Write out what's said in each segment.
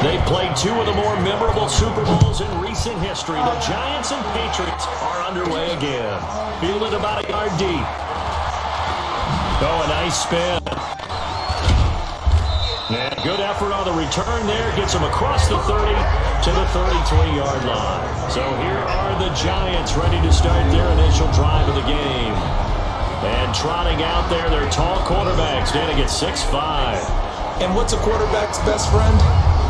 They played two of the more memorable Super Bowls in recent history. The Giants and Patriots are underway again. Fielded about a yard deep. Oh, a nice spin. And good effort on the return there. Gets him across the 30 to the 33-yard line. So here are the Giants ready to start their initial drive of the game. And trotting out there, their tall quarterback standing at 6'5". And what's a quarterback's best friend?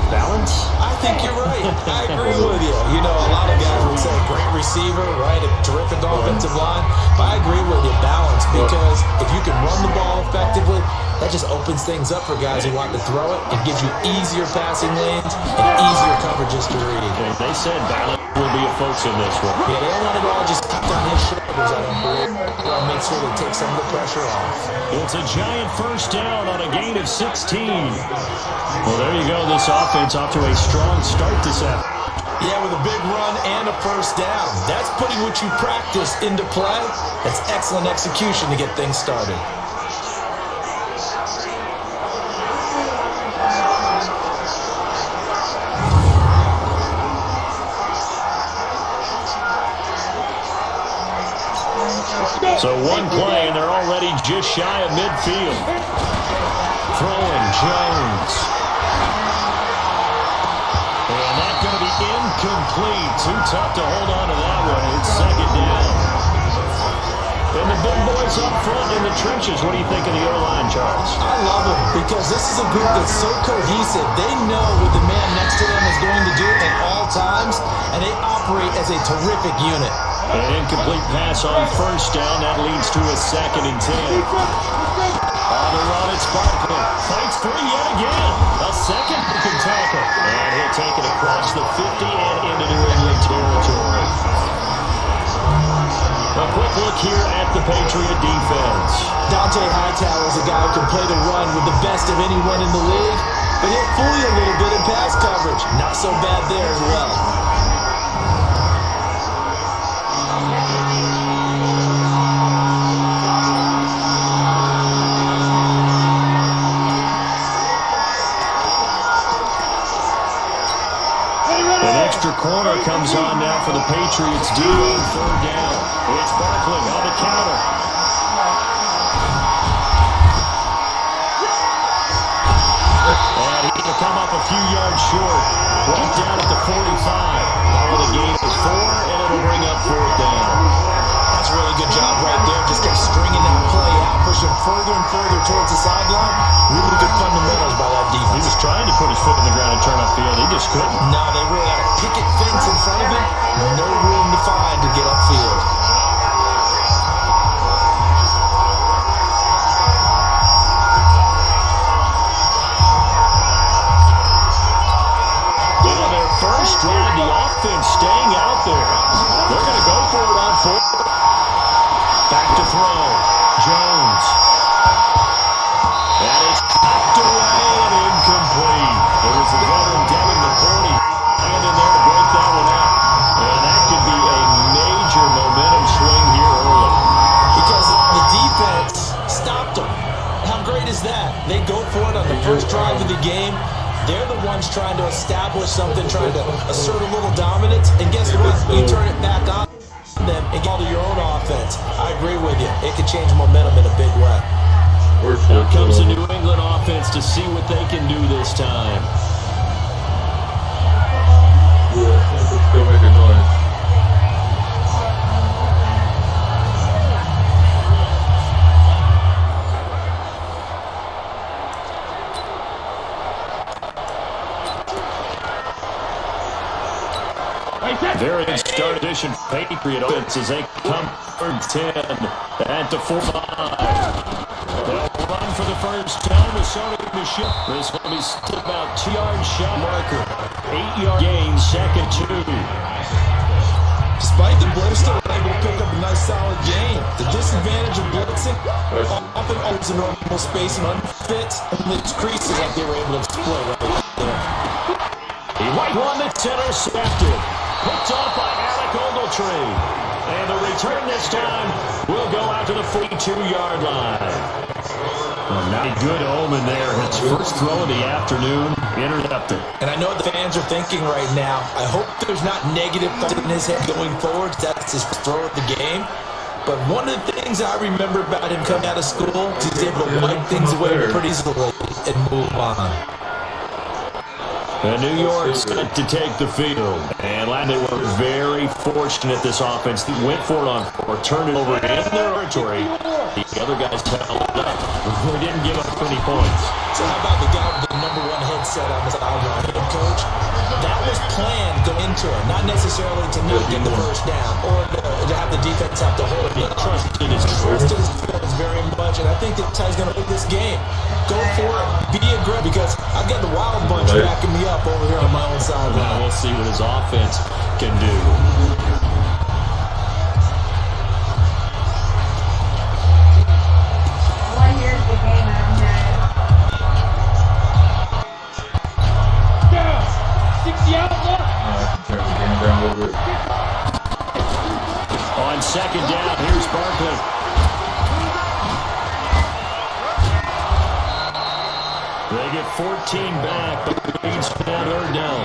Balance? I think you're right. I agree with you. You know, a lot of guys would say great receiver, right? A terrific offensive line. But I agree with you, balance, because if you can run the ball effectively, that just opens things up for guys who want to throw it. It gives you easier passing lanes and easier coverages to read. And they said balance will be a focus in this one. Yeah, they don't want it all just kept on his shoulders, I don't believe. They want to make sure they take some of the pressure off. It's a Giant first down on a gain of 16. Well, there you go. This offense off to a strong start this afternoon. Yeah, with a big run and a first down. That's putting what you practice into play. That's excellent execution to get things started. So one play, and they're already just shy of midfield. Throwing Jones. And that's going to be incomplete. Too tough to hold on to that one. It's second down. And the big boys up front in the trenches. What do you think of the O-line, Charles? I love them because this is a group that's so cohesive. They know what the man next to them is going to do at all times, and they operate as a terrific unit. An incomplete pass on first down. That leads to a 2nd and 10. On the run, it's Barkley. Fights free yet again. A second broken tackle. And he'll take it across the 50 and into New England territory. A quick look here at the Patriot defense. Dante Hightower is a guy who can play the run with the best of anyone in the league, but he'll fool you a little bit in pass coverage. Not so bad there as well. Corner comes on now for the Patriots D on third down. It's Barkley on the counter. And he'll come up a few yards short. Brought down at the 45. All the gain is 4, and it'll bring up fourth down. That's a really good job right there. Just kept stringing that play out, pushing further and further towards the sideline. Really good fundamentals by that defense. He was trying to put his foot in the ground and turn upfield. He just couldn't. No, they really had a picket fence in front of him. No room to find to get upfield. On their first drive, the offense staying out there. They're going to go for it on 4. Back to throw. Jones. And it's knocked away and incomplete. It was the veteran Devin McCourty hand in there to break that one up. And that could be a major momentum swing here early. Because the defense stopped them. How great is that? They go for it on the first drive of the game. They're the ones trying to establish something, trying to assert a little dominance. And guess what? You turn it back on them and get to your own offense. I agree with you. It can change momentum in a big way. Here comes the New England offense to see what they can do this time. Still making noise. Very good start edition Patriot offense as they come third 10 at the 4-5. They'll run for the first time as Sony Michel. This will be still about 2-yard shot marker. 8-yard gain, 2nd 2. Despite the blitz, still able to pick up a nice solid gain. The disadvantage of blitzing often opens a normal space and unfits and leaves creases like they were able to exploit right there. He might run that's intercepted. Picked off by Alec Ogletree. And the return this time will go out to the 42-yard line. Well, not a good omen there. His first throw of the afternoon, intercepted. And I know what the fans are thinking right now. I hope there's not negative thoughts in his head going forward. That's his throw of the game. But one of the things I remember about him coming out of school is he's able to wipe things away pretty easily and move on. And New York set to take the field. And they were very fortunate this offense. They went for it on or turned it over in their territory. The other guys held up. They didn't give up any points. So how about the guy with the number one headset on the sideline, head coach? That was planned going into it, not necessarily to not get the first down or to have the defense have to hold it. Trusted his Trusted very much, and I think that's how he's going to win this game. Go for it, be aggressive, because I've got the wild bunch backing me up over here on my own sideline. Now we'll see what his offense can do. On second down, here's Barkley. They get 14 back, but the lead's now third down.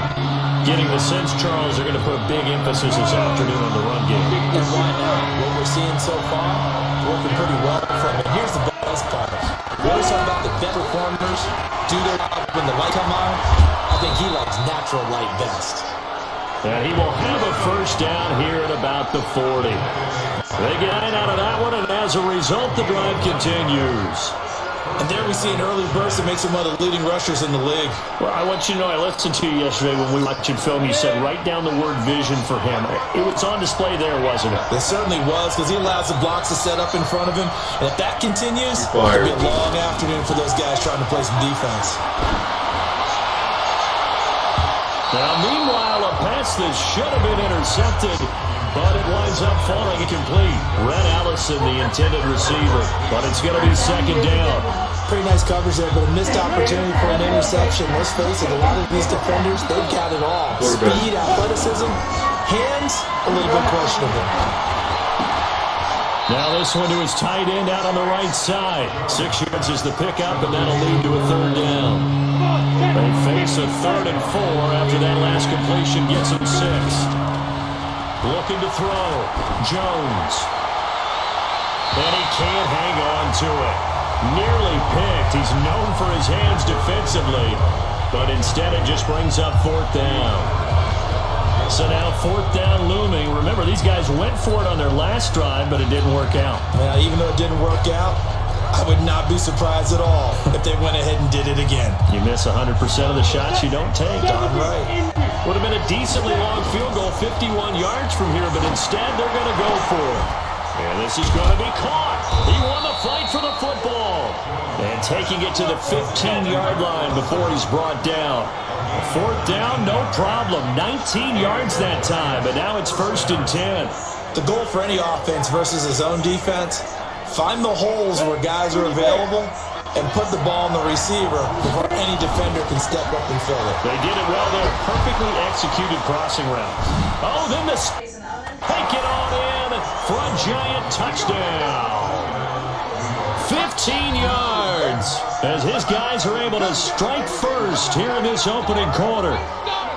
Getting the sense, Charles, they're going to put a big emphasis this afternoon on the run game. And why not? What we're seeing so far, working pretty well for him. And here's the best part. What is about the vet performers do their job when the light come on? I think he likes natural light best. And he will have a first down here at about the 40. They get 9 out of that one, and as a result, the drive continues. And there we see an early burst that makes him one of the leading rushers in the league. Well, I want you to know, I listened to you yesterday when we were watching film. You said write down the word vision for him. It was on display there, wasn't it? It certainly was, because he allows the blocks to set up in front of him. And if that continues, it'll be a long afternoon for those guys trying to play some defense. Now, meanwhile, a pass that should have been intercepted, but it winds up falling incomplete. Red Allison, the intended receiver, but it's going to be second down. Pretty nice coverage there, but a missed opportunity for an interception. Let's face it, a lot of these defenders, they've got it all. Speed, athleticism, hands, a little bit questionable. Now this one to his tight end out on the right side. 6 yards is the pickup, and that'll lead to a third down. They face a 3rd and 4 after that last completion gets him 6. Looking to throw. Jones. And he can't hang on to it. Nearly picked. He's known for his hands defensively, but instead it just brings up 4th down. So now 4th down looming. Remember, these guys went for it on their last drive, but it didn't work out. Now, even though it didn't work out, I would not be surprised at all if they went ahead and did it again. You miss 100% of the shots you don't take. Darn right. Would have been a decently long field goal, 51 yards from here, but instead they're going to go for it. And this is going to be caught. He won the fight for the football. And taking it to the 15-yard line before he's brought down. 4th down, no problem. 19 yards that time, but now it's 1st and 10. The goal for any offense versus his own defense, find the holes where guys are available and put the ball on the receiver before any defender can step up and fill it. They did it well there. Perfectly executed crossing route. Oh, then the take it on in for a giant touchdown. 15 yards as his guys are able to strike first here in this opening quarter.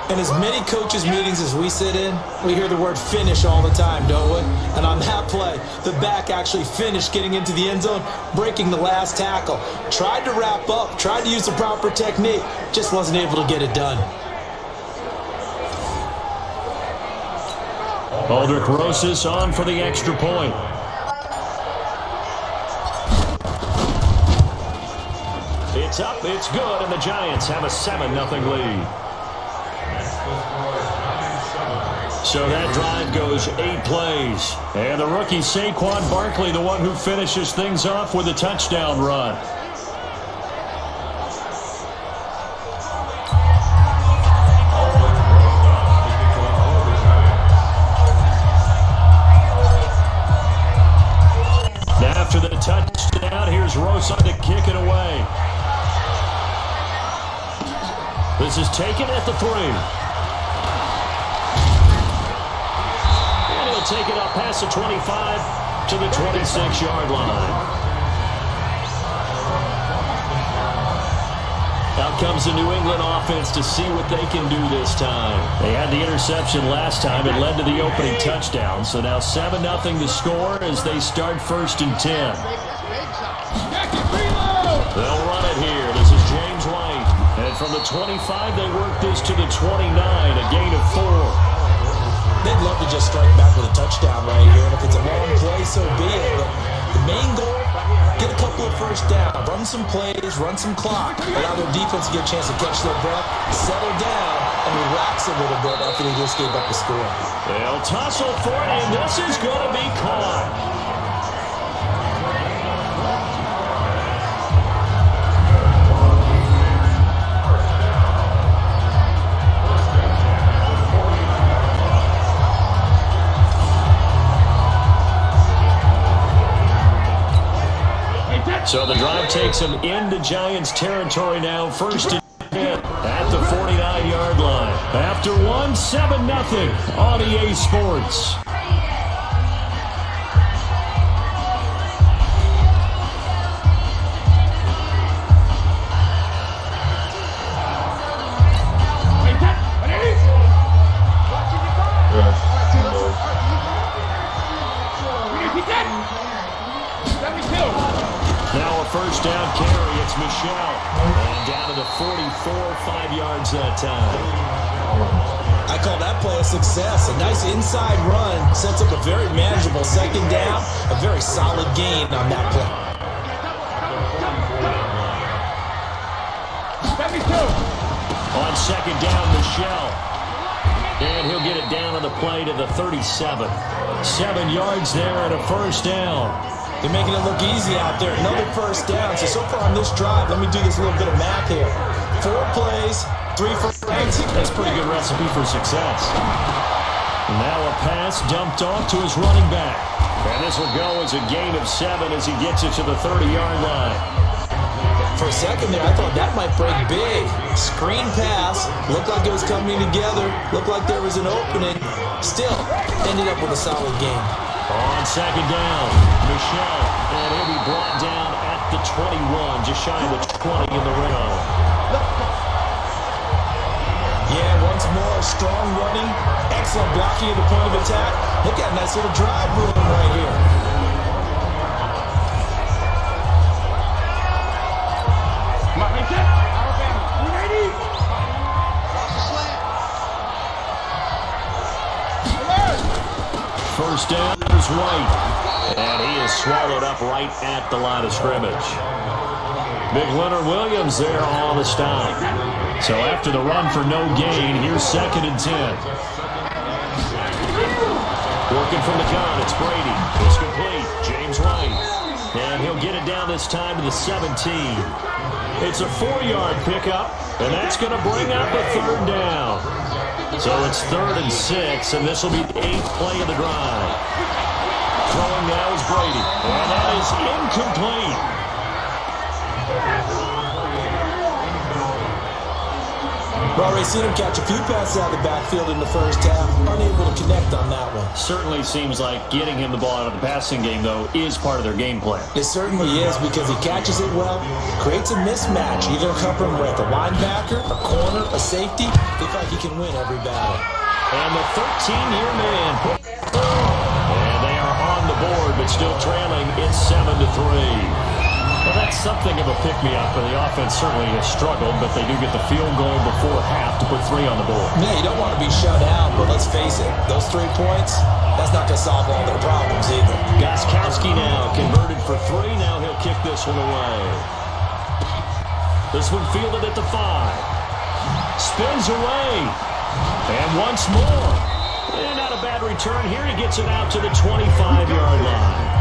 In as many coaches' meetings as we sit in, we hear the word finish all the time, don't we? And on that play, the back actually finished getting into the end zone, breaking the last tackle. Tried to wrap up, tried to use the proper technique, just wasn't able to get it done. Aldrich Rosas on for the extra point. It's up, it's good, and the Giants have a 7-0 lead. So that drive goes 8 plays. And the rookie Saquon Barkley, the one who finishes things off with a touchdown run. After the touchdown, here's Rosa to kick it away. This is taken at the 3. And he'll take it up past the 25 to the 26-yard line. Out comes the New England offense to see what they can do this time. They had the interception last time. It led to the opening touchdown. So now 7-0 the score as they start 1st and 10. They'll run it here. This is James White. And from the 25, they work this to the 29, a gain of 4. They'd love to just strike back with a touchdown right here. And if it's a long play, so be it. But the main goal, get a couple of first downs, run some plays, run some clock, allow their defense to get a chance to catch their breath, settle down, and relax a little bit after they just gave up the score. They'll tussle for it, and this is going to be caught. So the drive takes them into Giants territory now, 1st and 10 at the 49-yard line. After 1, 7-0 on EA Sports. Now a first down carry. It's Michelle. And down to the 44, 5 yards that time. I call that play a success. A nice inside run sets up a very manageable second down. A very solid gain on that play. On second down, Michelle. And he'll get it down on the play to the 37. 7 yards there and a first down. They're making it look easy out there. Another first down. So far on this drive, let me do this little bit of math here. 4 plays, 3 first downs. That's a pretty good recipe for success. And now a pass dumped off to his running back. And this will go as a gain of 7 as he gets it to the 30-yard line. For a second there, I thought that might break big. Screen pass. Looked like it was coming together. Looked like there was an opening. Still, ended up with a solid gain. On second down, Michelle, and he'll be brought down at the 21, just shy of the 20 in the red zone. Yeah, once more, strong running, excellent blocking at the point of attack. They've got a nice little drive room right here. First down is White, and he is swallowed up right at the line of scrimmage. Big Leonard Williams there on the stop. So after the run for no gain, here's 2nd and 10. Working from the gun, it's Brady. It's complete. James White. And he'll get it down this time to the 17. It's a 4-yard pickup, and that's going to bring up a 3rd down. So it's 3rd and 6, and this will be the 8th play of the drive. Throwing now is Brady, and that is incomplete. We've already seen him catch a few passes out of the backfield in the first half. Unable to connect on that one. Certainly seems like getting him the ball out of the passing game, though, is part of their game plan. It certainly is because he catches it well, creates a mismatch, either covering with a linebacker, a corner, a safety. They feel like he can win every battle. And the 13-year man. And they are on the board, but still trailing. It's 7-3. Well, that's something of a pick-me-up, and the offense certainly has struggled, but they do get the field goal before half to put 3 on the board. Yeah, you don't want to be shut out, but let's face it, those 3 points, that's not going to solve all their problems either. Gostkowski now converted for 3. Now he'll kick this one away. This one fielded at the 5. Spins away. And once more. And not a bad return here. He gets it out to the 25-yard line.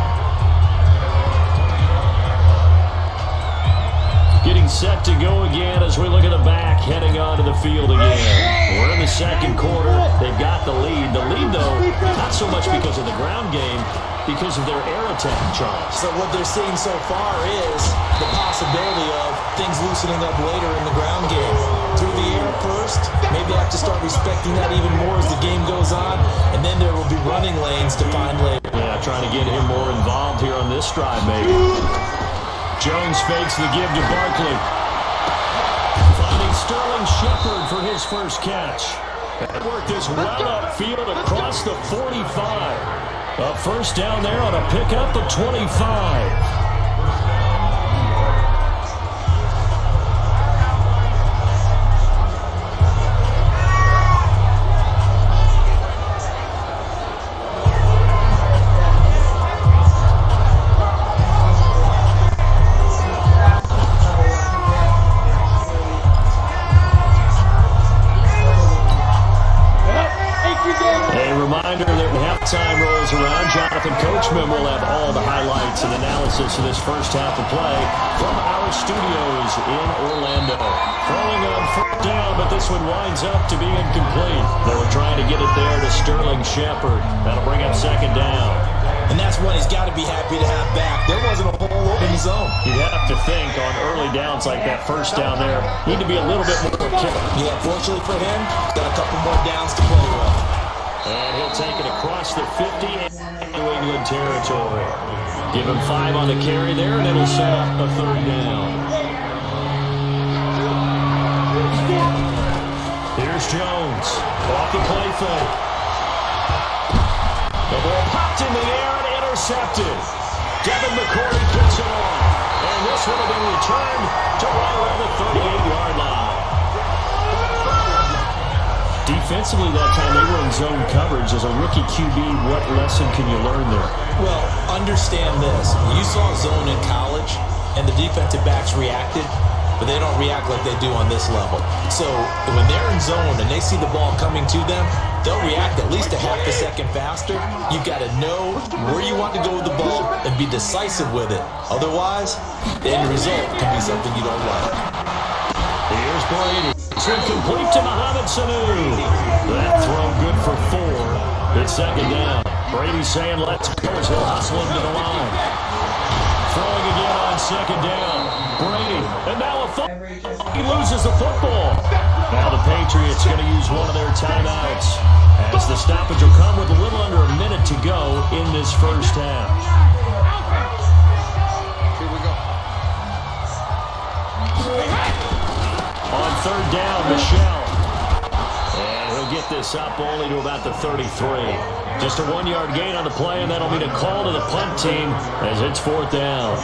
Getting set to go again as we look at the back, heading onto the field again. We're in the second quarter. They've got the lead. The lead, though, not so much because of the ground game, because of their air attack, Charles. So what they're seeing so far is the possibility of things loosening up later in the ground game. Through the air first, maybe have to start respecting that even more as the game goes on, and then there will be running lanes to find later. Yeah, trying to get him more involved here on this drive, maybe. Jones fakes the give to Barkley. first catch. That worked this well upfield across the 45. A first down there on a pickup of 25. Coachman will have all the highlights and analysis of this first half of play from our studios in Orlando. Throwing on fourth down, but this one winds up to be incomplete. They were trying to get it there to Sterling Shepard. That'll bring up second down. And that's one he's got to be happy to have back. There wasn't a whole lot in his zone. You'd have to think on early downs like that first down there, need to be a little bit more careful. Yeah, fortunately for him, he's got a couple more downs to play with. And he'll take it across the 50 in New England territory. Give him 5 on the carry there, and it'll set up a third down. Here's Jones. Off the play fake. The ball popped in the air and intercepted. Devin McCourty gets it on. And this one will be returned to right around the 38-yard line. Defensively that time, they were in zone coverage. As a rookie QB, what lesson can you learn there? Well, understand this. You saw zone in college, and the defensive backs reacted, but they don't react like they do on this level. So when they're in zone and they see the ball coming to them, they'll react at least a half a second faster. You've got to know where you want to go with the ball and be decisive with it. Otherwise, the end result can be something you don't like. Here's Brady. It's incomplete to Mohamed Sanu. That throw good for 4. It's second down. Brady saying let's go as he'll hustle him to the line. Throwing again on second down. Brady. And now a he loses the football. Now the Patriots going to use one of their timeouts as the stoppage will come with a little under a minute to go in this first half. Here we go. On third down, Michelle. And he'll get this up only to about the 33. Just a 1-yard gain on the play, and that'll mean a call to the punt team as it's fourth down.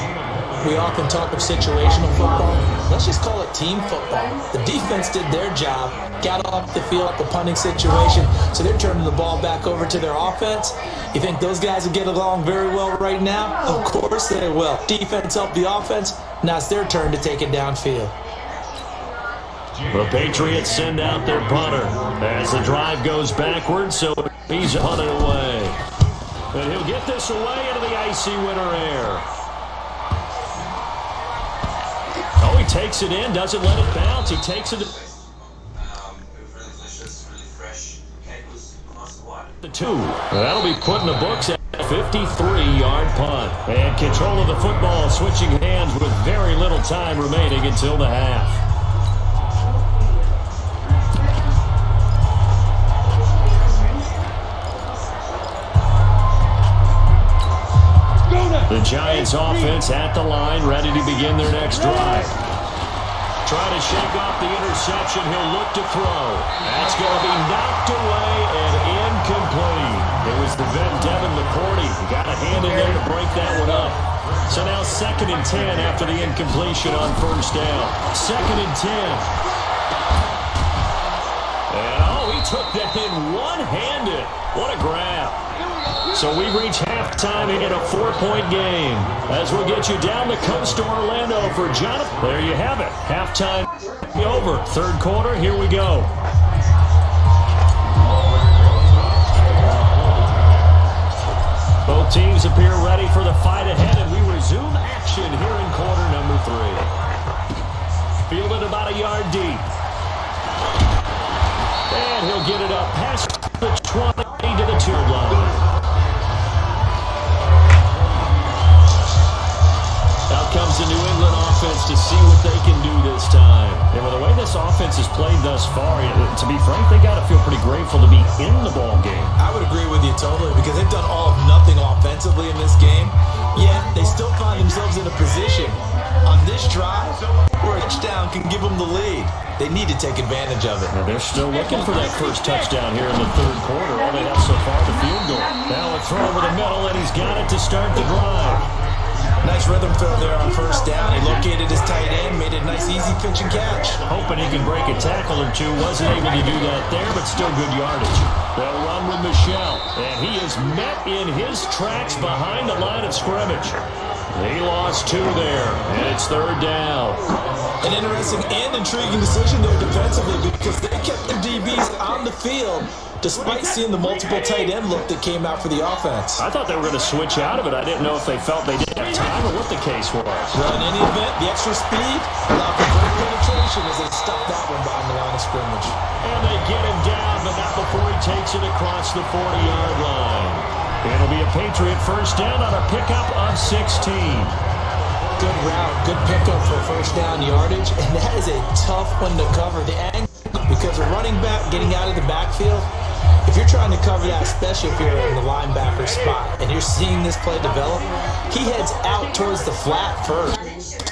We often talk of situational football. Let's just call it team football. The defense did their job, got off the field at the punting situation, so they're turning the ball back over to their offense. You think those guys will get along very well right now? Of course they will. Defense helped the offense. Now it's their turn to take it downfield. The Patriots send out their punter as the drive goes backwards, so he's punted away. And he'll get this away into the icy winter air. Oh, he takes it in, doesn't let it bounce. He takes it to the 2. That'll be put in the books at a 53-yard punt. And control of the football switching hands with very little time remaining until the half. The Giants offense at the line, ready to begin their next drive. Trying to shake off the interception, he'll look to throw. That's going to be knocked away and incomplete. It was the vet Devin McCourty. Got a hand in there to break that one up. So now 2nd and 10 after the incompletion on first down. 2nd and 10. And he took that in one-handed. What a grab. So we reach halftime in a 4-point game as we'll get you down the coast to Orlando for Jonathan. There you have it. Halftime over. Third quarter, here we go. Both teams appear ready for the fight ahead, and we resume action here in quarter number 3. Fielded about a yard deep. And he'll get it up past the 20 to the 2-yard line. Out comes the New England offense to see what they can do this time. And with the way this offense has played thus far, to be frank, they got to feel pretty grateful to be in the ball game. I would agree with you totally because they've done all of nothing offensively in this game, yet they still find themselves in a position On this drive, where a touchdown can give them the lead, they need to take advantage of it. Now they're still looking for that first touchdown here in the third quarter. All they have so far, the field goal. Now a throw over the middle, and he's got it to start the drive. Nice rhythm throw there on first down. He located his tight end, made it a nice, easy pitch and catch. Hoping he can break a tackle or two. Wasn't able to do that there, but still good yardage. They'll run with Michelle, and he is met in his tracks behind the line of scrimmage. He lost 2 there, and it's third down. An interesting and intriguing decision there defensively because they kept the DBs on the field despite seeing the multiple tight end look that came out for the offense. I thought they were going to switch out of it. I didn't know if they felt they didn't have time or what the case was. Well, in any event, the extra speed allowed for great penetration as they stuffed that one behind the line of scrimmage. And they get him down, but not before he takes it across the 40-yard line. It'll be a Patriot first down on a pickup of 16. Good route, good pickup for first down yardage, and that is a tough one to cover. The angle, because a running back getting out of the backfield, if you're trying to cover that, especially if you're in the linebacker spot, and you're seeing this play develop, he heads out towards the flat first.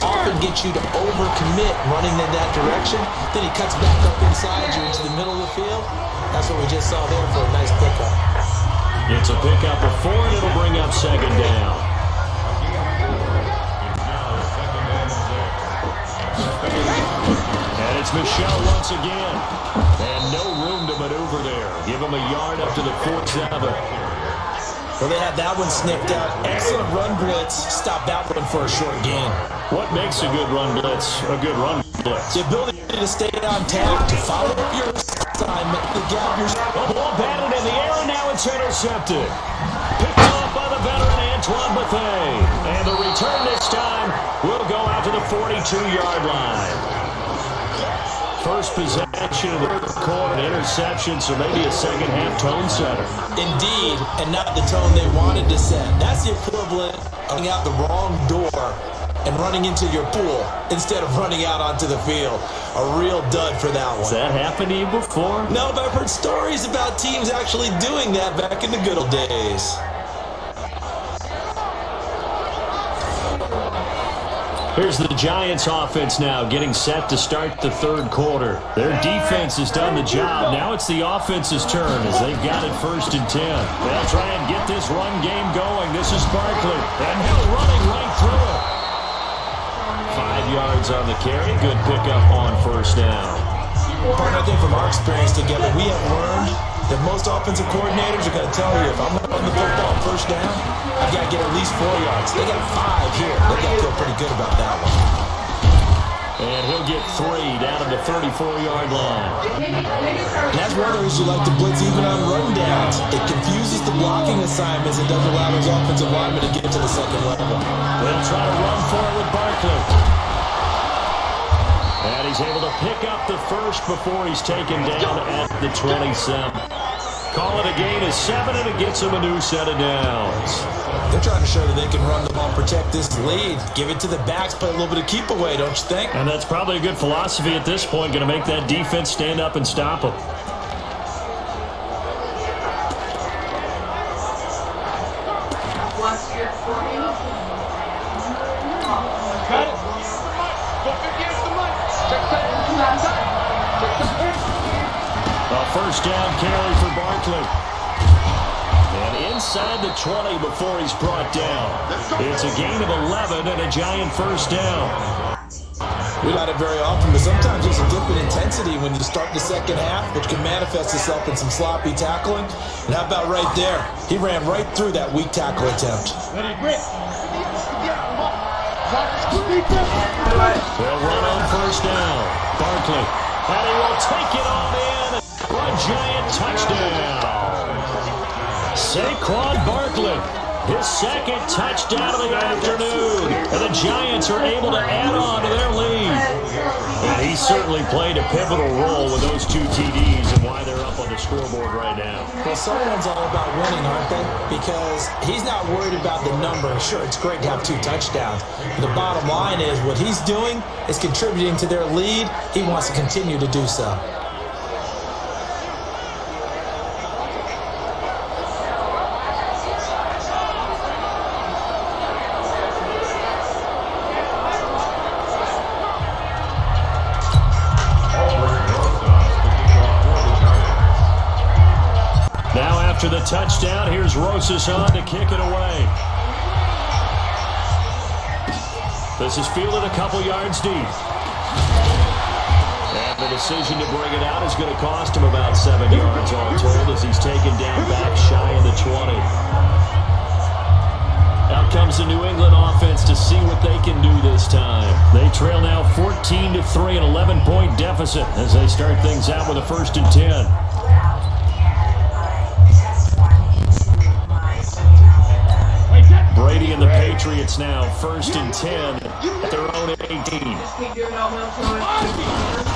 Often gets you to overcommit running in that direction, then he cuts back up inside you into the middle of the field. That's what we just saw there for a nice pickup. It's a pickup of 4, and it'll bring up second down. And it's Michelle once again. And no room to maneuver there. Give him a yard up to the 47. Well, they had that one sniffed out. Excellent run blitz. Stop that one for a short gain. What makes a good run blitz a good run blitz? The ability to stay on tack, to follow up your assignment, to gap your... A ball batted in the air, and now it's intercepted. Picked off by the veteran Antoine Bethea. And the return this time will go out to the 42-yard line. First possession of the quarter, interception, so maybe a second-half tone setter. Indeed, and not the tone they wanted to set. That's the equivalent of going out the wrong door and running into your pool instead of running out onto the field. A real dud for that one. Has that happened to you before? No, but I've heard stories about teams actually doing that back in the good old days. Here's the Giants offense now getting set to start the third quarter. Their defense has done the job. Now it's the offense's turn as they've got it 1st and 10. They'll try and get this run game going. This is Barkley. And Hill running right through it. 5 yards on the carry. Good pickup on first down. Part, I think, from our experience together, we have learned that most offensive coordinators are going to tell you, if I'm going to run the football on first down, I've got to get at least 4 yards. They got 5 here. They've got to feel pretty good about that one. And he'll get 3 down to the 34-yard line. And that's one of the reasons you like to blitz even on rundowns. It confuses the blocking assignments and doesn't allow those offensive linemen to get to the second level. They'll try to run for it with Barkley. And he's able to pick up the first before he's taken down at the 27. Call it a gain of 7, and it gets him a new set of downs. They're trying to show that they can run the ball, protect this lead. Give it to the backs, play a little bit of keep away, don't you think? And that's probably a good philosophy at this point, going to make that defense stand up and stop them. First down carry for Barkley. And inside the 20 before he's brought down. It's a gain of 11 and a Giant first down. We got it very often, but sometimes there's a dip in intensity when you start the second half, which can manifest itself in some sloppy tackling. And how about right there? He ran right through that weak tackle attempt. They'll run on first down. Barkley. And he will take it on in. A Giant touchdown. Saquon Barkley, his second touchdown of the afternoon. And the Giants are able to add on to their lead. And he certainly played a pivotal role with those 2 TDs and why they're up on the scoreboard right now. Well, someone's all about winning, aren't they? Because he's not worried about the number. Sure, it's great to have 2 touchdowns. But the bottom line is what he's doing is contributing to their lead. He wants to continue to do so. after the touchdown, here's Rosas on to kick it away. This is fielded a couple yards deep. And the decision to bring it out is going to cost him about 7 yards all told as he's taken down back shy of the 20. Out comes the New England offense to see what they can do this time. They trail now 14-3, an 11-point deficit as they start things out with a 1st and 10. Brady and the Patriots now 1st and 10 at their own 18.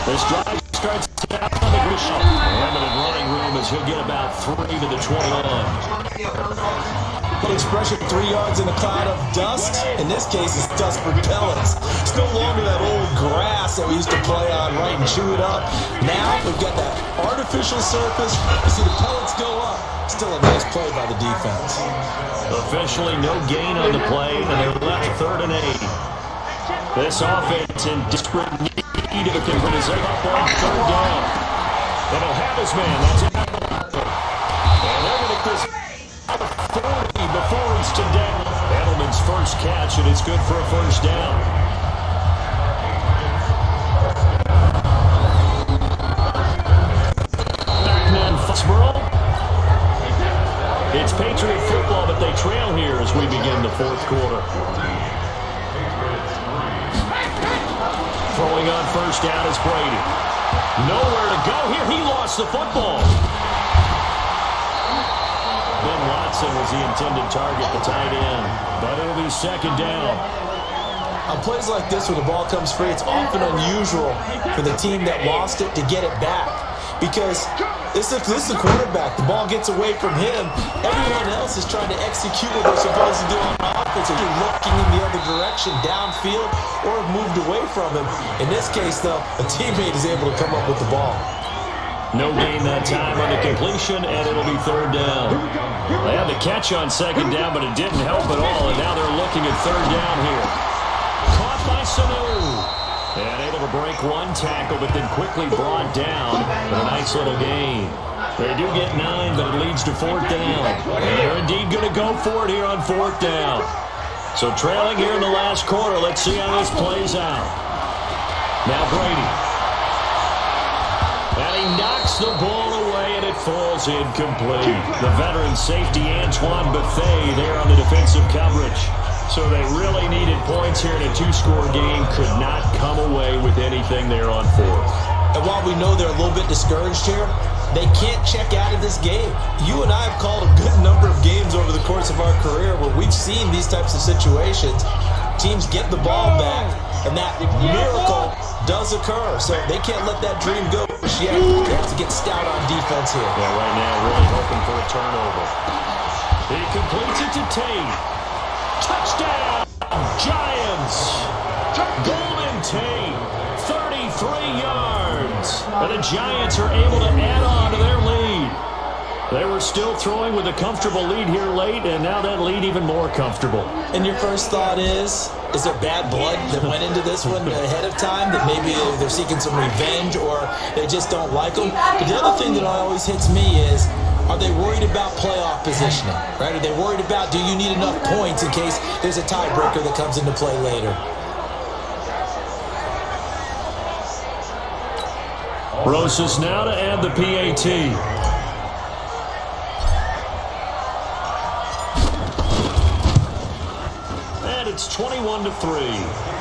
This drive starts out on the Grisham. Limited running room as he'll get about 3 to the 21. The expression 3 yards in a cloud of dust. In this case, it's dust repellents. It's no longer that old grass that we used to play on, right, and chew it up. Now we've got that artificial surface. You see the pellets go up. Still a nice play by the defense. Officially no gain on the play, and they're left 3rd and 8. This offense in desperate need of a conversion up on 3rd down. And he'll have his man. That's it. And they're going to get this 40 before he's to down. Edelman's first catch, and it's good for a 1st down. Backman Foxborough. It's Patriot football, but they trail here as we begin the 4th quarter. Throwing on 1st down is Brady. Nowhere to go here. He lost the football. Ben Watson was the intended target, the tight end. But it'll be 2nd down. On plays like this where the ball comes free, it's often unusual for the team that lost it to get it back. Because this is the quarterback. The ball gets away from him. Everyone else is trying to execute what they're supposed to do on offense. They're looking in the other direction, downfield, or have moved away from him. In this case, though, a teammate is able to come up with the ball. No gain that time on the completion, and it'll be 3rd down. They had the catch on 2nd down, but it didn't help at all, and now they're looking at 3rd down here. Caught by Sanu. And able to break one tackle, but then quickly brought down with a nice little gain. They do get 9, but it leads to 4th down. And they're indeed going to go for it here on 4th down. So trailing here in the last quarter, let's see how this plays out. Now Brady. And he knocks the ball away, and it falls incomplete. The veteran safety Antoine Bethea there on the defensive coverage. So they really needed points here in a 2-score game. Could not come away with anything there on 4th. And while we know they're a little bit discouraged here, they can't check out of this game. You and I have called a good number of games over the course of our career where we've seen these types of situations. Teams get the ball back, and that miracle does occur. So they can't let that dream go just yet. They have to get stout on defense here. Yeah, right now really hoping for a turnover. He completes it to Tate. Touchdown, Giants. Golden Tate, 33 yards. And the Giants are able to add on to their lead. They were still throwing with a comfortable lead here late, and now that lead even more comfortable. And your first thought is there bad blood that went into this one ahead of time, that maybe they're seeking some revenge or they just don't like them? But the other thing that always hits me is, are they worried about playoff positioning, right? Are they worried about, do you need enough points in case there's a tiebreaker that comes into play later? Rosas now to add the PAT. And it's 21-3.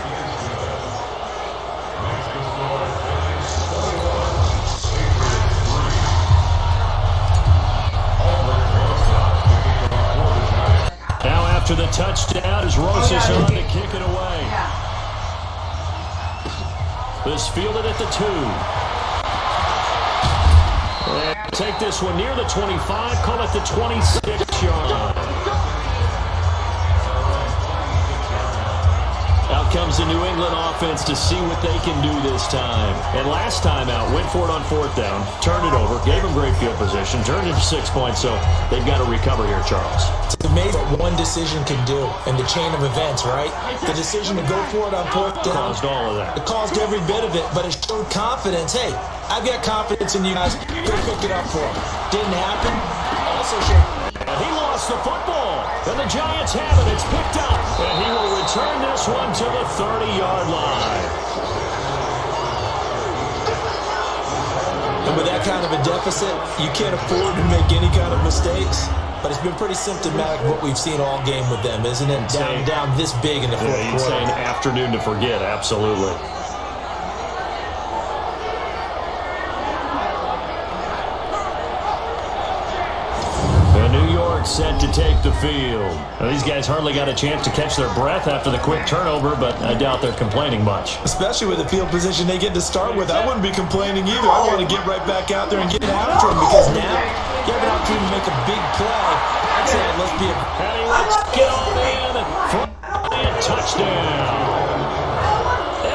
After the touchdown is Rosas on to kick it away. This fielded at the 2. And take this one near the 25, call it the 26-yard line. Out comes the New England offense to see what they can do this time. And last time out, went for it on 4th down, turned it over, gave them great field position, turned it to 6 points, so they've got to recover here, Charles. It's amazing what one decision can do in the chain of events, right? The decision to go for it on 4th down. Caused all of that. It caused every bit of it, but it showed confidence. Hey, I've got confidence in you guys. Go pick it up for them. Didn't happen. And he lost the football. And the Giants have it. It's picked up. And he will return this one to the 30-yard line. And with that kind of a deficit, you can't afford to make any kind of mistakes. But it's been pretty symptomatic of what we've seen all game with them, isn't it? Down this big in the fourth quarter. You'd say an afternoon to forget, absolutely. New York set to take the field. Now, these guys hardly got a chance to catch their breath after the quick turnover, but I doubt they're complaining much. Especially with the field position they get to start with. I wouldn't be complaining either. I want to get right back out there and get after them because now you have an opportunity to make a big play. I'd say let's be a... And he lets get on in and fly a touchdown.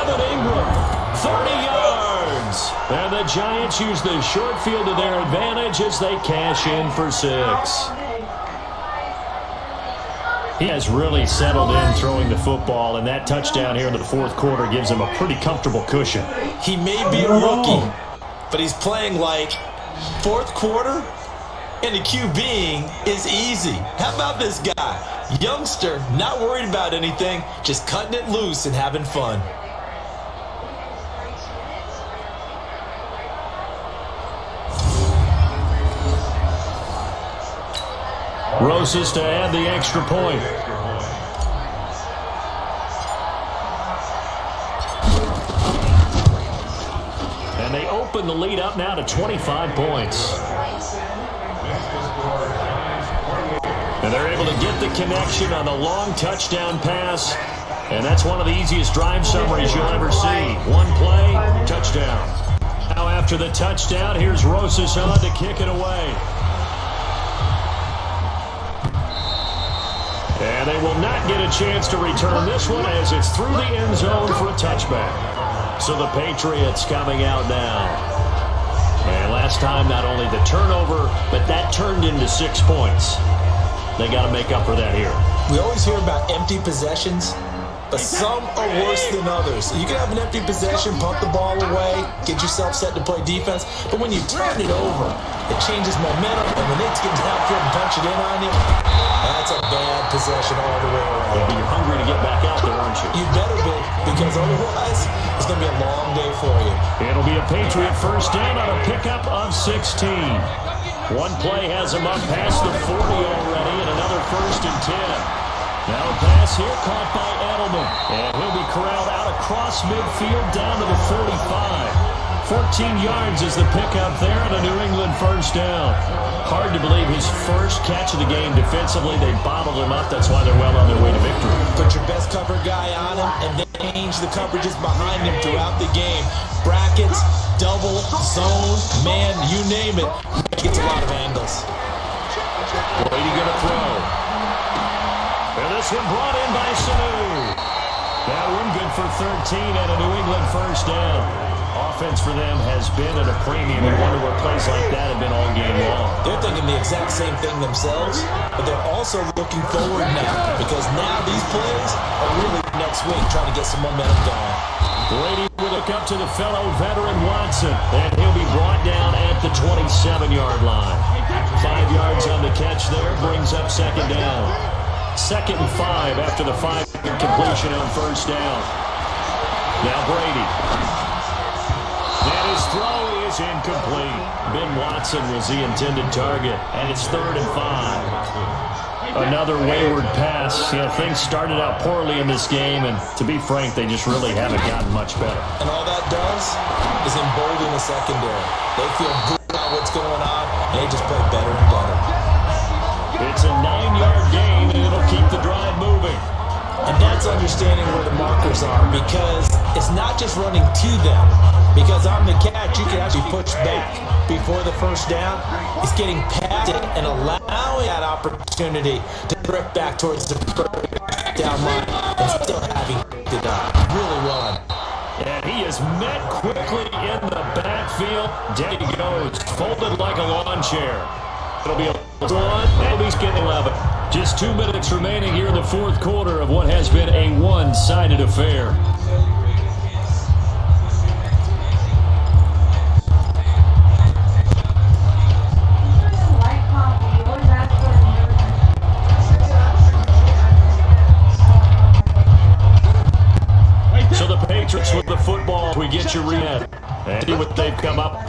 Evan Ingram, 30 yards. And the Giants use the short field to their advantage as they cash in for 6. He has really settled in throwing the football, and that touchdown here in the fourth quarter gives him a pretty comfortable cushion. He may be a rookie, but he's playing like fourth quarter, and the QBing is easy. How about this guy? Youngster, not worried about anything, just cutting it loose and having fun. Rosas to add the extra point. And they open the lead up now to 25 points. And they're able to get the connection on the long touchdown pass. And that's one of the easiest drive summaries you'll ever see. One play, touchdown. Now after the touchdown, here's Rosas on to kick it away. And they will not get a chance to return this one as it's through the end zone for a touchback. So the Patriots coming out now. And last time, not only the turnover, but that turned into 6 points. They got to make up for that here. We always hear about empty possessions, but some are worse than others. You can have an empty possession, pump the ball away, get yourself set to play defense, but when you turn it over, it changes momentum, and when they get downfield and punch it in on you, that's a bad possession all the way around. Yeah, but you're hungry to get back out there, aren't you? You better be, because otherwise, it's going to be a long day for you. It'll be a Patriot first down on a pickup of 16. One play has him up past the 40 already, and another 1st and 10. Now a pass here caught by Edelman. And he'll be corralled out across midfield down to the 45. 14 yards is the pickup there and a New England first down. Hard to believe his first catch of the game defensively. They bottled him up. That's why they're well on their way to victory. Put your best cover guy on him and then change the coverages behind him throughout the game. Brackets, double, zone, man, you name it. He gets a lot of angles. Brady gonna throw. And this one brought in by Sanu. That one good for 13 and a New England first down. Offense for them has been at a premium. You wonder what plays like that have been all game long. They're thinking the exact same thing themselves, but they're also looking forward now because now these plays are really next week trying to get some momentum going. Brady will look up to the fellow veteran Watson, and he'll be brought down at the 27-yard line. 5 yards on the catch there brings up second down. 2nd and 5 after the 5-yard completion on first down. Now Brady. And his throw is incomplete. Ben Watson was the intended target, and it's 3rd and 5. Another wayward pass. Things started out poorly in this game, and to be frank, they just really haven't gotten much better. And all that does is embolden the secondary. They feel good about what's going on, and they just play better and better. It's a 9-yard gain, and it'll keep the drive moving. And that's understanding where the markers are, because it's not just running to them. Because on the catch, you can actually push back before the first down. It's getting past it and allowing that opportunity to drift back towards the first down line and still having it up. Really well. And he is met quickly in the backfield. Down he goes, folded like a lawn chair. It'll be a one, and he's getting 11. Just 2 minutes remaining here in the fourth quarter of what has been a one-sided affair.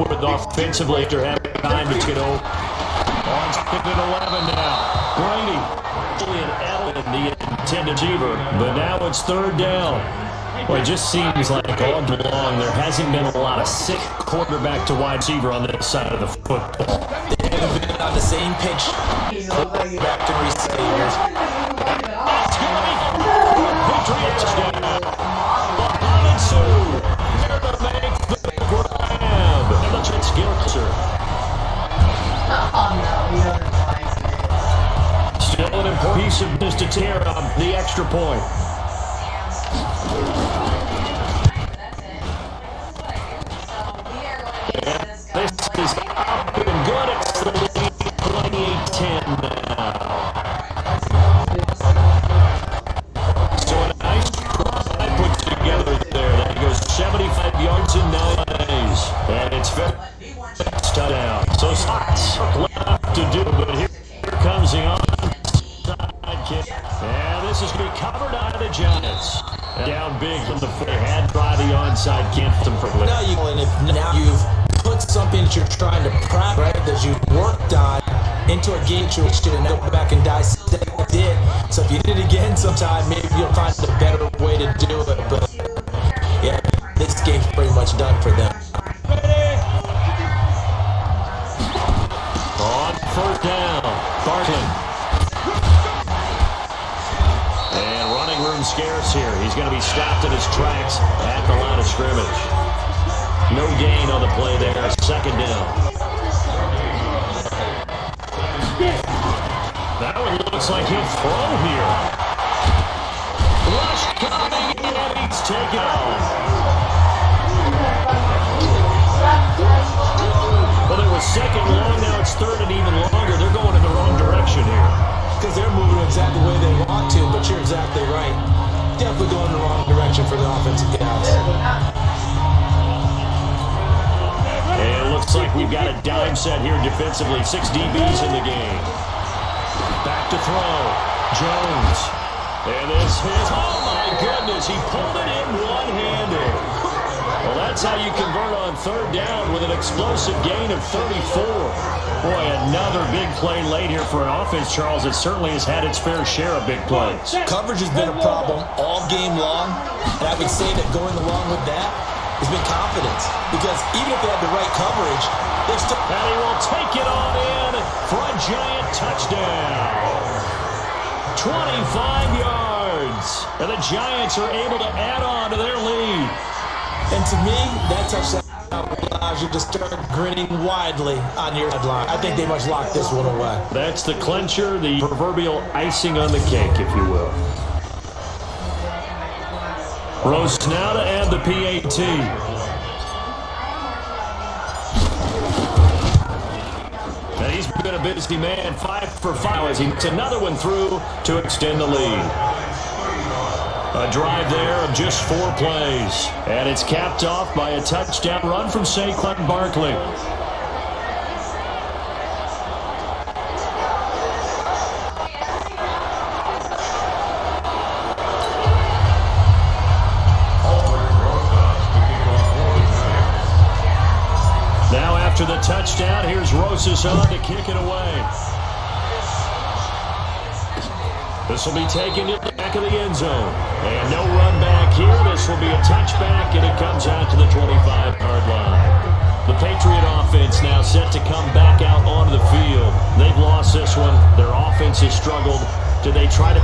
with offensively after having time to get over. On 2nd and 11 now. Brady and Allen, the intended receiver, but now it's 3rd down. Well, it just seems like all along there hasn't been a lot of sick quarterback to wide receiver on this side of the football. They haven't been on the same pitch. Back to receivers. Patriots down. Behind Sue. They're going to make the grab. And let's get Gilcher. Still an important piece of business to tear up the extra point. This is up and good. It's the lead 28-10 now. So a nice drive put together there. That goes 75 yards in 9 days. And it's touchdown. So lots left to do, but here comes the onside kick. And this is going to be covered by the Giants. Down big from the foot. Had try the onside kick. Now you've put something that you're trying to practice, right, that you worked on into a game that you should go back and dissect it. So if you did it again sometime, maybe you'll find a better way to do it. But yeah, this game's pretty much done for them. On 1st down, Barkley. And running room scarce here. He's going to be stopped in his tracks at the line of scrimmage. No gain on the play there. 2nd down. That one looks like he'll throw here. Rush coming in, and he's taken off. Well, it was 2nd long, now it's 3rd and even longer. They're going in the wrong direction here. Because they're moving exactly the way they want to, but you're exactly right. Definitely going in the wrong direction for the offensive guys. And it looks like we've got a dime set here defensively. 6 DBs in the game. Back to throw. Jones. And this is, oh my goodness, he pulled it in one-handed. Well, that's how you convert on 3rd down with an explosive gain of 34. Boy, another big play late here for an offense, Charles, that certainly has had its fair share of big plays. Coverage has been a problem all game long, and I would say that going along with that has been confidence. Because even if they had the right coverage, they've still... And he will take it on in for a giant touchdown. 25 yards. And the Giants are able to add on to their lead. And to me, that touchdown allows you to start grinning widely on your headline. I think they must lock this one away. That's the clincher, the proverbial icing on the cake, if you will. Rose now to add the PAT. And he's been a busy man, 5 for 5 as he gets another one through to extend the lead. A drive there of just 4 plays. And it's capped off by a touchdown run from Saquon Barkley. Now after the touchdown, here's Rosas on to kick it away. This will be taken to the back of the end zone. And no run back here. This will be a touchback, and it comes out to the 25-yard line. The Patriot offense now set to come back out onto the field. They've lost this one. Their offense has struggled. Do they try to